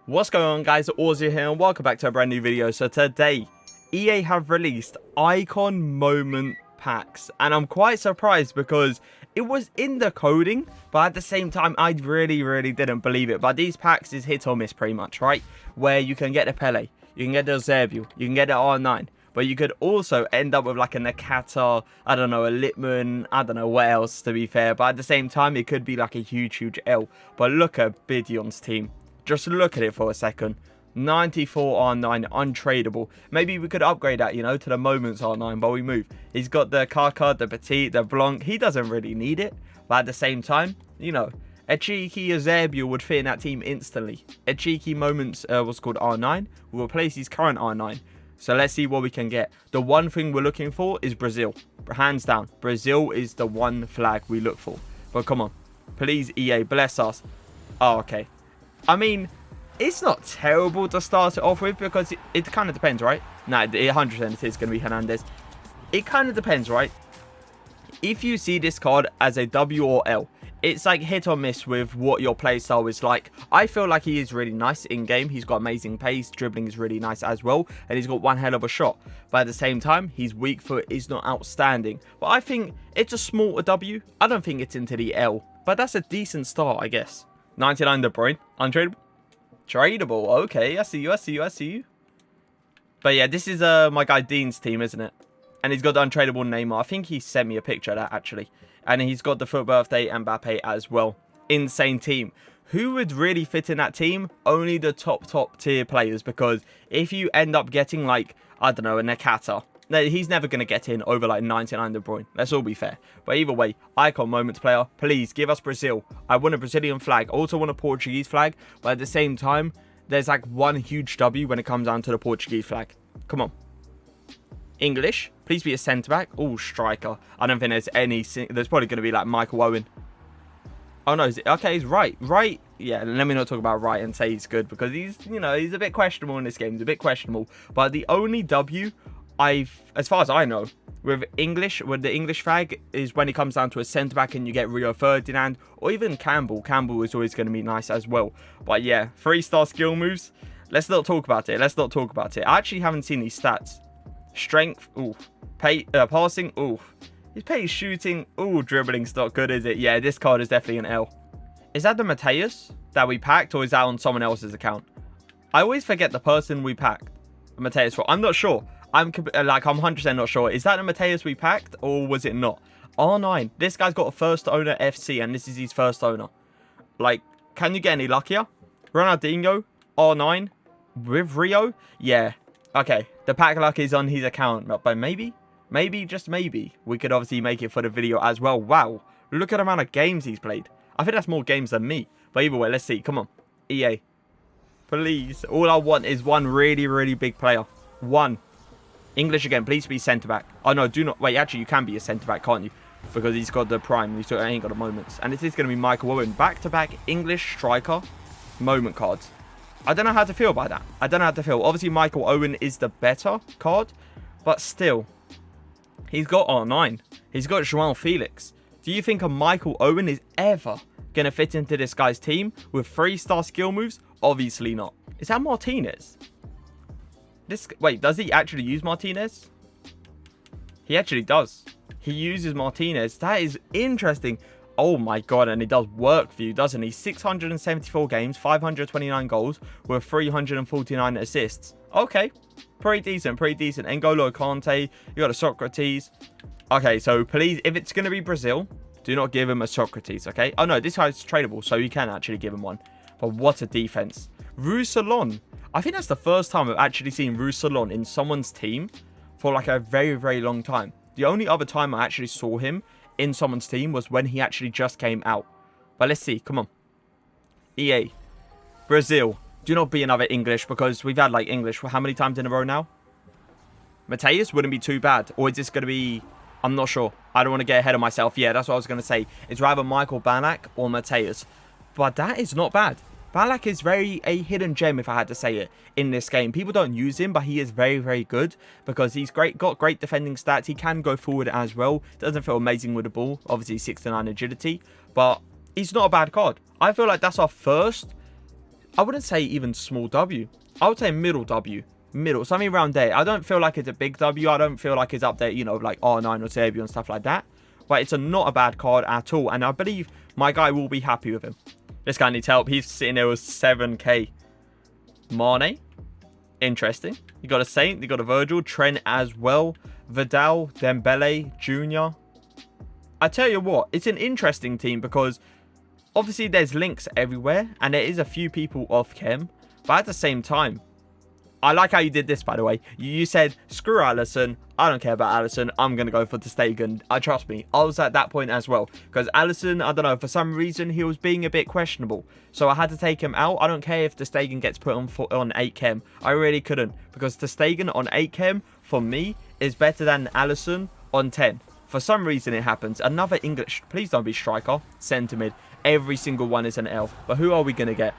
What's going on, guys? Auzio here and welcome back to a brand new video. So today EA have released icon moment packs and I'm quite surprised because it was in the coding, but at the same time I really didn't believe it. But these packs is hit or miss pretty much, right? Where you can get the Pele, you can get the Eusebio, you can get the R9, but you could also end up with like a Nakata, I don't know, a Litman, I don't know what else to be fair, but at the same time it could be like a huge L. But look at Bidion's team. Just look at it for a second. 94 R9 untradeable. Maybe we could upgrade that, you know, to the Moments R9, but we move. He's got the Kaka, the Petit, the Blanc. He doesn't really need it, but at the same time, you know, a cheeky Eusebio would fit in that team instantly. A cheeky Moments what's called R9 will replace his current R9. So let's see what we can get. The one thing we're looking for is Brazil. Hands down, Brazil is the one flag we look for. But come on, please EA, bless us. Oh, okay. I mean, it's not terrible to start it off with because it kind of depends, right? Nah, 100% it is going to be Hernandez. It kind of depends, right? If you see this card as a W or L, it's like hit or miss with what your playstyle is like. I feel like he is really nice in-game. He's got amazing pace. Dribbling is really nice as well. And he's got one hell of a shot. But at the same time, his weak foot is not outstanding. But I think it's a small W. I don't think it's into the L. But that's a decent start, I guess. 99 De Bruyne. Untradeable. Tradable. Okay, I see you. But yeah, this is my guy Dean's team, isn't it? And he's got the untradeable Neymar. I think he sent me a picture of that, actually. And he's got the Foot Birthday and Mbappe as well. Insane team. Who would really fit in that team? Only the top tier players. Because if you end up getting, like, I don't know, a Nakata, he's never going to get in over like 99 De Bruyne. Let's all be fair. But either way, icon moments player, please give us Brazil. I want a Brazilian flag. Also want a Portuguese flag. But at the same time, there's like one huge W when it comes down to the Portuguese flag. Come on. English. Please be a centre-back. Oh, striker. I don't think there's any... There's probably going to be like Michael Owen. Oh, no. Okay, he's right. Right. Yeah, let me not talk about right and say he's good. Because he's, you know, he's a bit questionable in this game. He's a bit questionable. But the only W... as far as I know, with the English flag is when it comes down to a centre-back and you get Rio Ferdinand or even Campbell. Campbell is always going to be nice as well. But yeah, 3-star skill moves. Let's not talk about it. I actually haven't seen these stats. Strength, ooh. Passing, ooh. His pace, shooting, ooh. Dribbling's not good, is it? Yeah, this card is definitely an L. Is that the Mateus that we packed or is that on someone else's account? I always forget the person we packed. Mateus for. I'm not sure. I'm 100% not sure. Is that the Mateus we packed or was it not? R9. This guy's got a first owner FC and this is his first owner. Like, can you get any luckier? Ronaldinho, R9 with Rio? Yeah. Okay. The pack luck is on his account. But maybe, just maybe, we could obviously make it for the video as well. Wow. Look at the amount of games he's played. I think that's more games than me. But either way, let's see. Come on. EA. Please. All I want is one really big player. One. English again, please be centre-back. Oh, no, do not... Wait, actually, you can be a centre-back, can't you? Because he's got the prime. He ain't got the moments. And this is going to be Michael Owen. Back-to-back English striker moment cards. I don't know how to feel about that. Obviously, Michael Owen is the better card. But still, he's got R9. He's got Joao Felix. Do you think a Michael Owen is ever going to fit into this guy's team with 3-star skill moves? Obviously not. Is that Martinez? Wait, does he actually use Martinez? He actually does. He uses Martinez. That is interesting. Oh my god, and he does work for you, doesn't he? 674 games, 529 goals with 349 assists. Okay, pretty decent. N'Golo Kante, you got a Socrates. Okay, so please, if it's going to be Brazil, do not give him a Socrates, okay? Oh no, this guy's tradable, so you can actually give him one. But what a defense. Roussillon. I think that's the first time I've actually seen Roussillon in someone's team for like a very long time. The only other time I actually saw him in someone's team was when he actually just came out. But let's see. Come on. EA. Brazil. Do not be another English because we've had like English for how many times in a row now? Mateus wouldn't be too bad. Or is this going to be... I'm not sure. I don't want to get ahead of myself. Yeah, that's what I was going to say. It's either Michael Ballack or Mateus. But that is not bad. Ballack is a hidden gem, if I had to say it, in this game. People don't use him, but he is very good because he's got great defending stats. He can go forward as well. Doesn't feel amazing with the ball. Obviously, 69 agility, but he's not a bad card. I feel like that's our first I wouldn't say even small W. I would say middle W. Middle, something around there. I don't feel like it's a big W. I don't feel like it's up there, you know, like R9 or Serbia and stuff like that. But it's not a bad card at all. And I believe my guy will be happy with him. This guy needs help. He's sitting there with 7k. Mane. Interesting. You got a Saint. You got a Virgil. Trent as well. Vidal. Dembele. Junior. I tell you what. It's an interesting team because obviously there's links everywhere. And there is a few people off chem. But at the same time, I like how you did this, by the way. You said, screw Alisson. I don't care about Alisson. I'm going to go for Ter Stegen. Trust me, I was at that point as well. Because Alisson, I don't know, for some reason, he was being a bit questionable. So I had to take him out. I don't care if Ter Stegen gets put on 8 chem. I really couldn't. Because Ter Stegen on 8 chem, for me, is better than Alisson on 10. For some reason, it happens. Another English, please don't be striker, centre mid. Every single one is an L. But who are we going to get?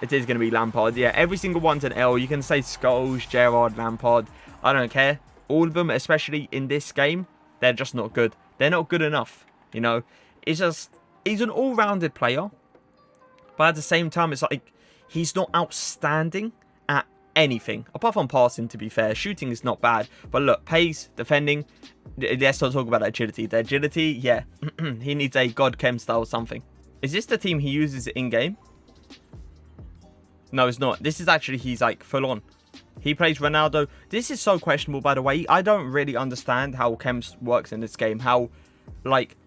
It is going to be Lampard. Yeah, every single one's an L. You can say Scholes, Gerrard, Lampard. I don't care. All of them, especially in this game, they're just not good. They're not good enough. You know, it's just, he's an all-rounded player. But at the same time, it's like, he's not outstanding at anything. Apart from passing, to be fair. Shooting is not bad. But look, pace, defending. Let's not talk about agility. The agility, yeah. He needs a God Chem style or something. Is this the team he uses in-game? No, it's not. This is actually, he's like full on. He plays Ronaldo. This is so questionable, by the way. I don't really understand how Chems works in this game. How, like,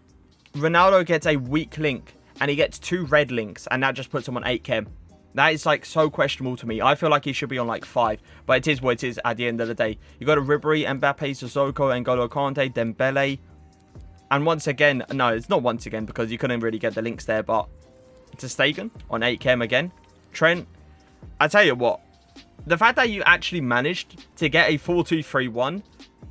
Ronaldo gets a weak link and he gets 2 red links and that just puts him on 8 chem. That is, like, so questionable to me. I feel like he should be on, like, 5. But it is what it is at the end of the day. You got a Ribery, Mbappe, Sissoko, N'Golo Kante, Dembele. And once again, no, it's not once again because you couldn't really get the links there. But Ter Stegen on 8 chem again. Trent. I tell you what, the fact that you actually managed to get a 4-2-3-1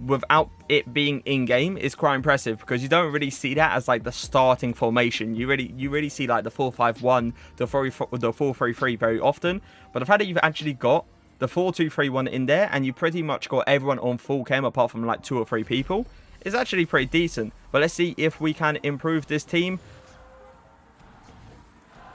without it being in-game is quite impressive because you don't really see that as like the starting formation. You really see like the 4-5-1, the 4-3-3 very often. But the fact that you've actually got the 4-2-3-1 in there and you pretty much got everyone on full chem apart from like 2 or 3 people is actually pretty decent. But let's see if we can improve this team.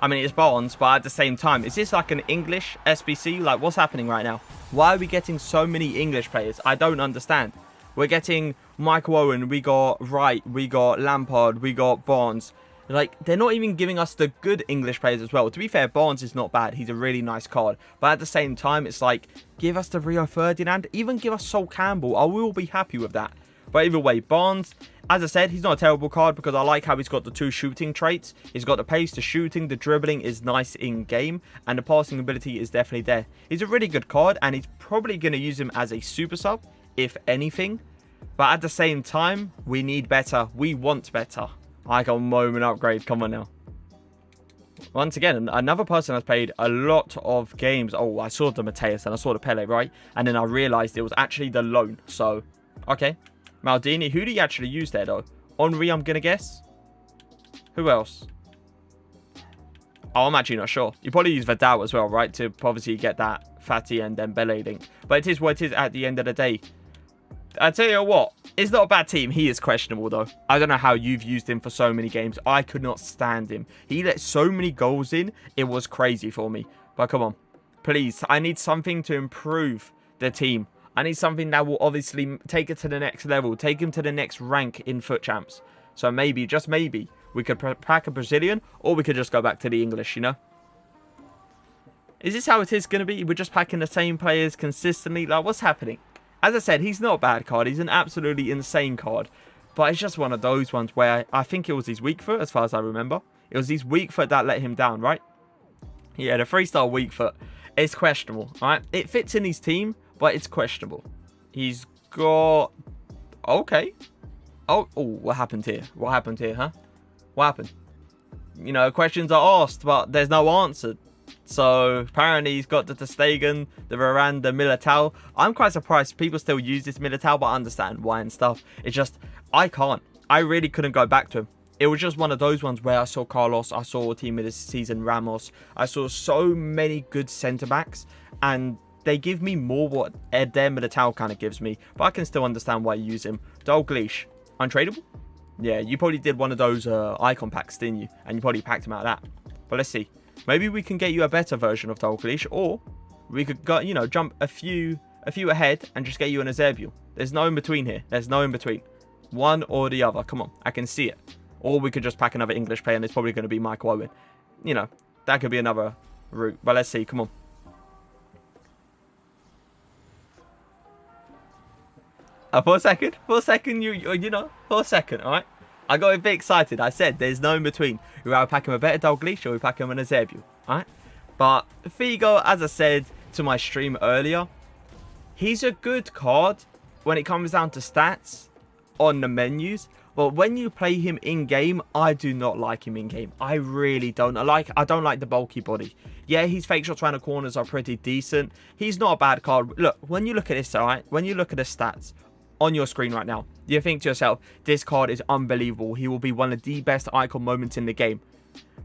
I mean, it's Barnes, but at the same time, is this like an English SBC? Like, what's happening right now? Why are we getting so many English players? I don't understand. We're getting Michael Owen, we got Wright, we got Lampard, we got Barnes. Like, they're not even giving us the good English players as well. To be fair, Barnes is not bad. He's a really nice card. But at the same time, it's like, give us the Rio Ferdinand, even give us Sol Campbell. I will be happy with that. But either way, Barnes, as I said, he's not a terrible card because I like how he's got the 2 shooting traits. He's got the pace, the shooting, the dribbling is nice in game, and the passing ability is definitely there. He's a really good card, and he's probably going to use him as a super sub, if anything. But at the same time, we need better. We want better. I got a moment upgrade. Come on now. Once again, another person has played a lot of games. Oh, I saw the Mateus and I saw the Pele, right? And then I realized it was actually the loan. So, okay. Maldini, who do you actually use there, though? Henry, I'm going to guess. Who else? Oh, I'm actually not sure. You probably use Vidal as well, right? To obviously get that Fatty and Dembele link. But it is what it is at the end of the day. I tell you what, it's not a bad team. He is questionable, though. I don't know how you've used him for so many games. I could not stand him. He let so many goals in. It was crazy for me. But come on. Please, I need something to improve the team. I need something that will obviously take it to the next level. Take him to the next rank in Foot Champs. So maybe, just maybe, we could pack a Brazilian. Or we could just go back to the English, you know? Is this how it is going to be? We're just packing the same players consistently? Like, what's happening? As I said, he's not a bad card. He's an absolutely insane card. But it's just one of those ones where I think it was his weak foot, as far as I remember. It was his weak foot that let him down, right? Yeah, the 3-star weak foot. It's questionable, alright? It fits in his team, but it's questionable. He's got... Okay. Oh, what happened here? What happened here, huh? What happened? You know, questions are asked, but there's no answer. So, apparently he's got the Ter Stegen, the Varane, the Militao. I'm quite surprised people still use this Militao, but I understand why and stuff. It's just, I can't. I really couldn't go back to him. It was just one of those ones where I saw Carlos, I saw Team of the Season Ramos. I saw so many good centre-backs, and they give me more what Eder Militao kind of gives me. But I can still understand why you use him. Dalglish, untradeable? Yeah, you probably did one of those icon packs, didn't you? And you probably packed him out of that. But let's see. maybe we can get you a better version of Dalglish, or we could go, you know, jump a few ahead and just get you an Eusebio. There's no in between here. There's no in between. One or the other. Come on, I can see it. Or we could just pack another English player, and it's probably going to be Michael Owen. You know, that could be another route. But let's see. Come on. For a second, you know, for a second, all right? I got a bit excited. I said there's no in between. We either pack him a better Dalglish or we pack him an Eusebio, all right? But Figo, as I said to my stream earlier, he's a good card when it comes down to stats on the menus. But when you play him in-game, I do not like him in-game. I really don't. I don't like the bulky body. Yeah, his fake shots around the corners are pretty decent. He's not a bad card. Look, when you look at this, all right? When you look at the stats on your screen right now, you think to yourself, this card is unbelievable. He will be one of the best icon moments in the game.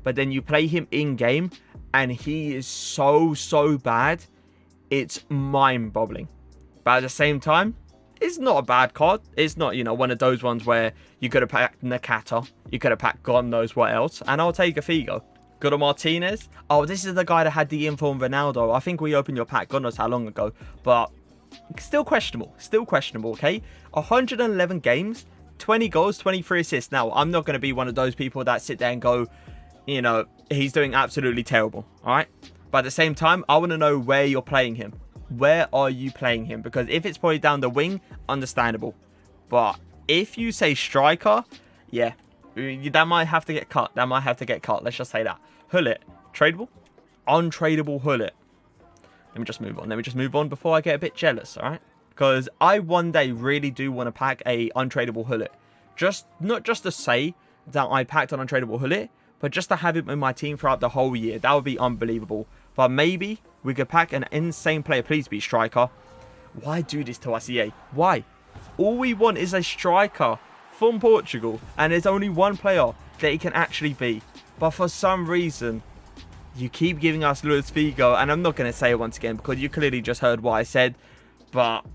But then you play him in-game, and he is so bad. It's mind-boggling. But at the same time, it's not a bad card. It's not, you know, one of those ones where you could have packed Nakata. You could have packed God knows what else. And I'll take a Figo. Got a Martinez. Oh, this is the guy that had the info on Ronaldo. I think we opened your pack God knows how long ago. But still questionable. Still questionable, okay? 111 games, 20 goals, 23 assists. Now, I'm not going to be one of those people that sit there and go, you know, he's doing absolutely terrible. All right? But at the same time, I want to know where you're playing him. Where are you playing him? Because if it's probably down the wing, understandable. But if you say striker, yeah, that might have to get cut. That might have to get cut. Let's just say that. Hullet, tradable? Untradeable Hullet. Let me just move on. Let me just move on before I get a bit jealous, all right? Because I one day really do want to pack a untradeable Hullet. Not just to say that I packed an untradeable Hullet, but just to have him in my team throughout the whole year. That would be unbelievable. But maybe we could pack an insane player. Please be striker. Why do this to us, EA? Why? All we want is a striker from Portugal. And there's only one player that he can actually be. But for some reason, you keep giving us Luis Figo. And I'm not going to say it once again because you clearly just heard what I said. But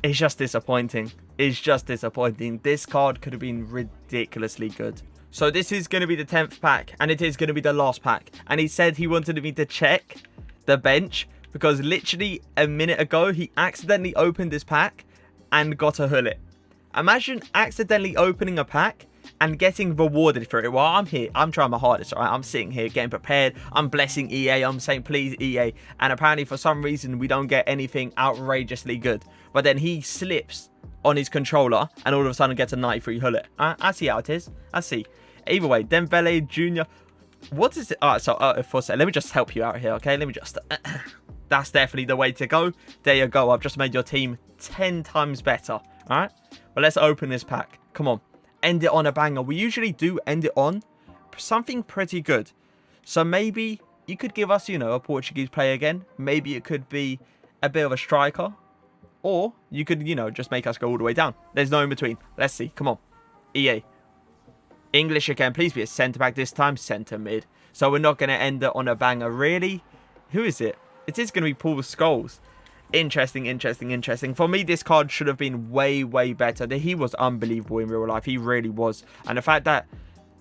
it's just disappointing. It's just disappointing. This card could have been ridiculously good. So this is going to be the 10th pack, and it is going to be the last pack. And he said he wanted me to check the bench because literally a minute ago, he accidentally opened this pack and got a Hullet. Imagine accidentally opening a pack and getting rewarded for it. Well, I'm here. I'm trying my hardest, all right? I'm sitting here getting prepared. I'm blessing EA. I'm saying, please, EA. And apparently, for some reason, we don't get anything outrageously good. But then he slips on his controller and all of a sudden gets a 93 Hullet. I see how it is. I see. Either way, Dembele Jr. What is it? Alright, so for a second, let me just help you out here, okay? Let me just... That's definitely the way to go. There you go. I've just made your team 10 times better. Alright? Well, let's open this pack. Come on. End it on a banger. We usually do end it on something pretty good. So maybe you could give us, you know, a Portuguese player again. Maybe it could be a bit of a striker. Or you could, you know, just make us go all the way down. There's no in between. Let's see. Come on. EA. English again. Please be a centre-back this time. Centre-mid. So we're not going to end it on a banger. Really? Who is it? It is going to be Paul Scholes. Interesting, interesting, interesting. For me, this card should have been way better. He was unbelievable in real life. He really was. And the fact that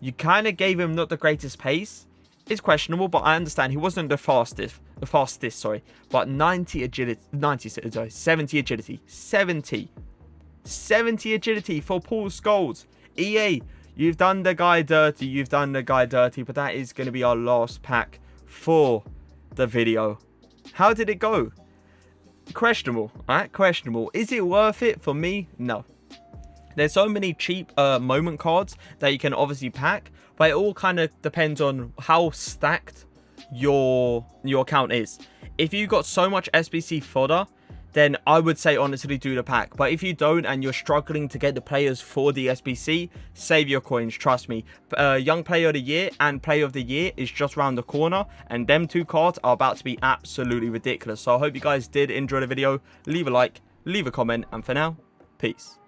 you kind of gave him not the greatest pace is questionable, but I understand he wasn't the fastest, but 70 agility, 70 agility for Paul Scholes. EA, you've done the guy dirty, but that is going to be our last pack for the video. How did it go? Questionable, alright? Questionable. Is it worth it for me? No. There's so many cheap moment cards that you can obviously pack, but it all kind of depends on how stacked your account is. If you got so much SBC fodder, then I would say honestly do the pack. But if you don't and you're struggling to get the players for the SBC, save your coins, trust me. Young Player of the Year and Player of the Year is just around the corner, and them two cards are about to be absolutely ridiculous. So I hope you guys did enjoy the video. Leave a like, leave a comment, and for now, peace.